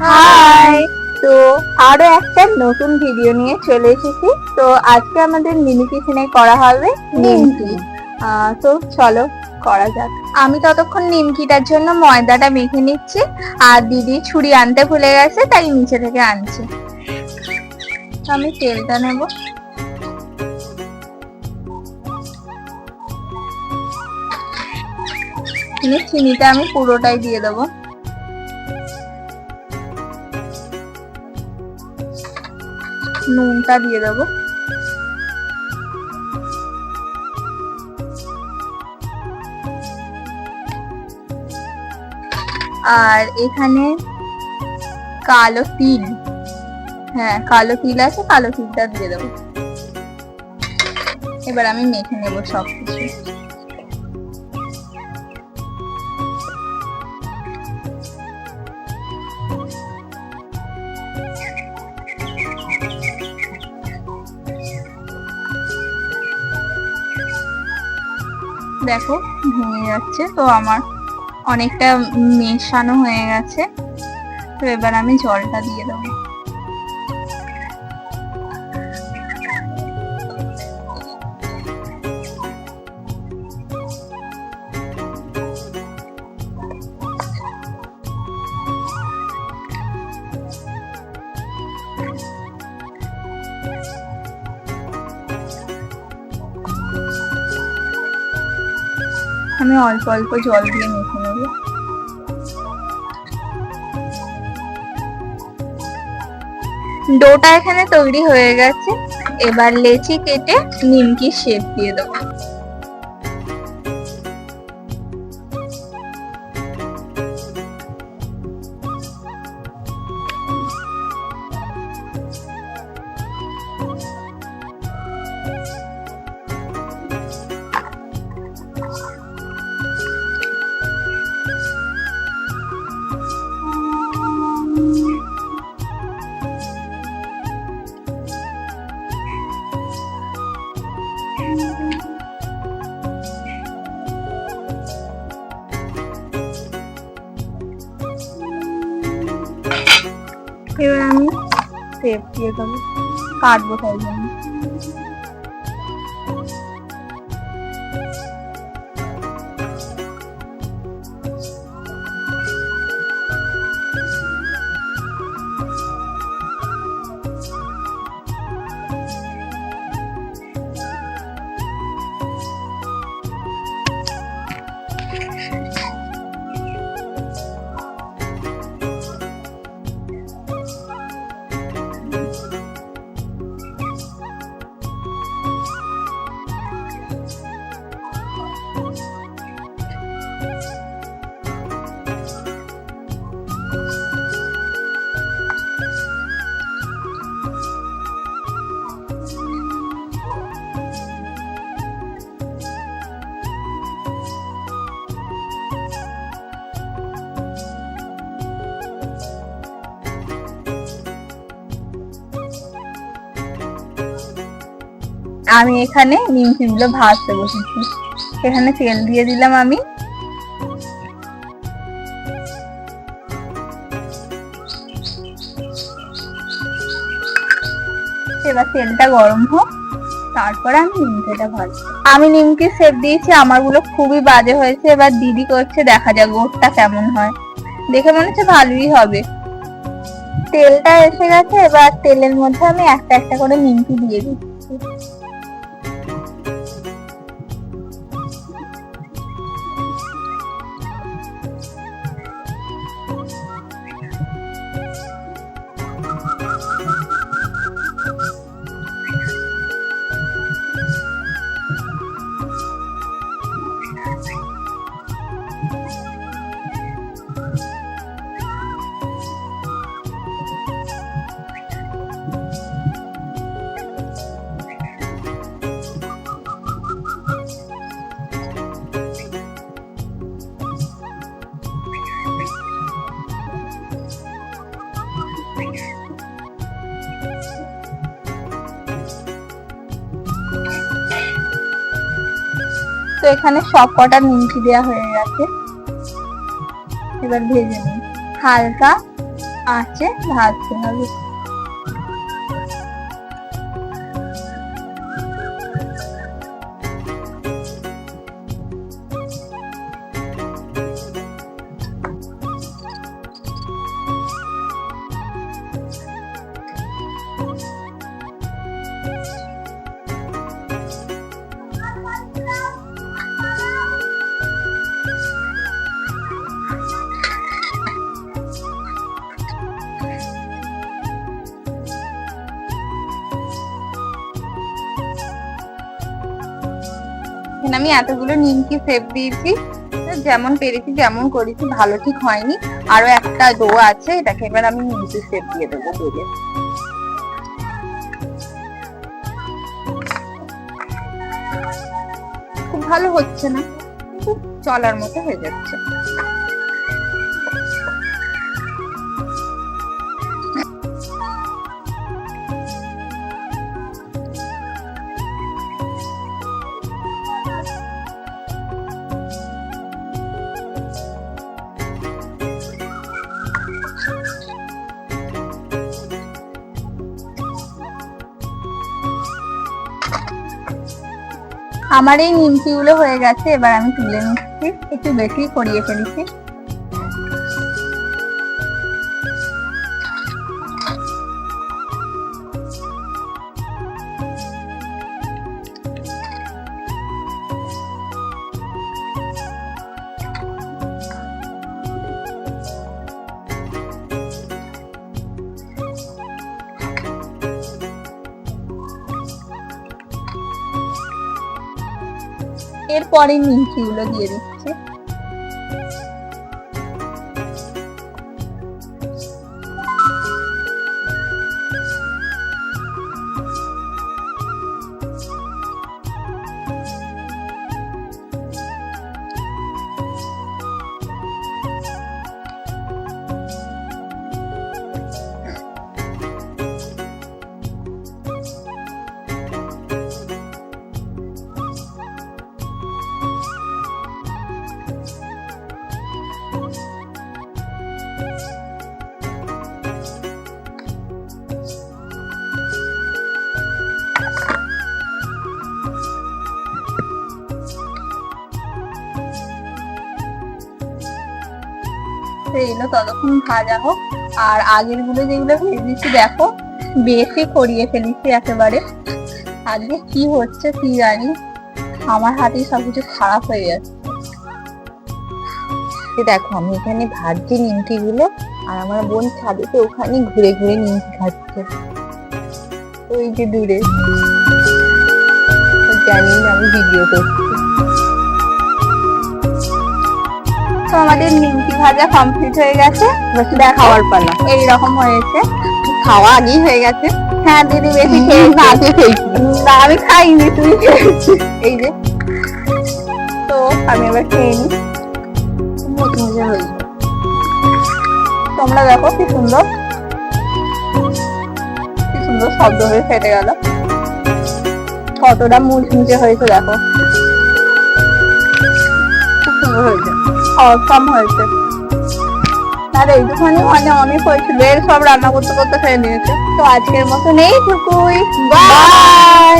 High. তো আরো একটা নতুন ভিডিও নিয়ে চলে এসেছি। তো আজকে আমাদের মিনি কিচেনে করা হবে নিমকি। তো চলো করা যাক। আমি ততক্ষণ নিমকিটার জন্য ময়দাটা মেখে নিচ্ছি, আর দিদি ছুরি আনতে ভুলে গেছে, তাই নিচে থেকে আনছি। আমি তেলটা নেব। চিনিটা আমি পুরোটাই দিয়ে দেবো। নুনটা দিয়ে দেবো। আর এখানে কালো তিল, হ্যাঁ কালো তিল আছে, কালো তিলটা দিয়ে দেবো। এবার আমি মেখে নেবো সবকিছু। দেখো ভেঙে যাচ্ছে, তো আমার অনেকটা মেশানো হয়ে গেছে। তো এবার আমি জলটা দিয়ে দেবো। আমি অল্প অল্প জল দিয়ে মেখে নেব। ডোটা এখানে তৈরি হয়ে গেছে। এবার লেচি কেটে নিমকি শেপ দিয়ে দেবো। এবার আমি শেপ দিয়ে দেবো, কাটবো তাই জন্য। আমি এখানে নিমকি গুলো ভাজতে বসেছি। এখানে তেল দিয়ে দিলাম আমি। এবার তেলটা গরম হোক, তারপরে আমি নিমকিটা ভাজবো। আমি নিমকি শেপ দিয়েছি, আমার গুলো খুবই বাজে হয়েছে। এবার দিদি করছে, দেখা যাক গোটটা কেমন হয়। দেখে মনে হচ্ছে ভালোই হবে। তেলটা এসে গেছে, এবার তেলের মধ্যে আমি একটা একটা করে নিমকি দিয়ে দিচ্ছি। তো এখানে সব কটা নিমকি দেওয়া হয়ে গেছে। এবার ভেজে নিই হালকা আছে ভাজতে হবে। আমি এতগুলো নিমকি সেপ দিয়েছি, যেমন পেরেছি যেমন করেছি, ভালো ঠিক হয়নি। আরো একটা ডো আছে, এটাকে এবার আমি নিমকি সেপ দিয়ে দেবো বেলে। খুব ভালো হচ্ছে না, কিন্তু চলার মতো হয়ে যাচ্ছে। আমার এই নিমকি গুলো হয়ে গেছে, এবার আমি তুলে নিচ্ছি। একটু বেশি করিয়ে ফেলেছি। এরপরে নিমকি গুলো দিয়ে দিচ্ছি। এগুলো ততক্ষণ ভাজা হোক। আর আগের গুলো যেগুলো ভেজেছি দেখো, বেশি করিয়ে ফেলেছি একেবারে। আজকে কি হচ্ছে কি জানি, আমার হাতেই সবকিছু খারাপ হয়ে যাচ্ছে। দেখো আমি এখানে ভাজছি নিমকি গুলো, আর আমার বোন ছাদেতে ওখানে ঘুরে ঘুরে নিমকি খাচ্ছে, ওই যে দূরে। জানি না আমি ভিডিও করছি। তো আমাদের নিমকি ভাজা কমপ্লিট হয়ে গেছে, খাওয়ার পালা। এইরকম হয়েছে, খাওয়া আগেই হয়ে গেছে। হ্যাঁ দিদি বেশি খেয়েছি। আমি খাইনি, তুমি খেয়েছি। এই যে, তো আমি এবার খেয়ে নি। তোমরা দেখো কি সুন্দর কি সুন্দর শব্দ হয়ে ফেটে গেল, কতটা মুচমুচে হয়েছে দেখো, খুব সুন্দর হয়েছে, অসম হয়েছে। আর এইটুখানি মানে অনেক হয়েছিল, এর সব রান্না করতে করতে খেয়ে নিয়েছে। তো আজকের মতন এইটুকুই, বাই।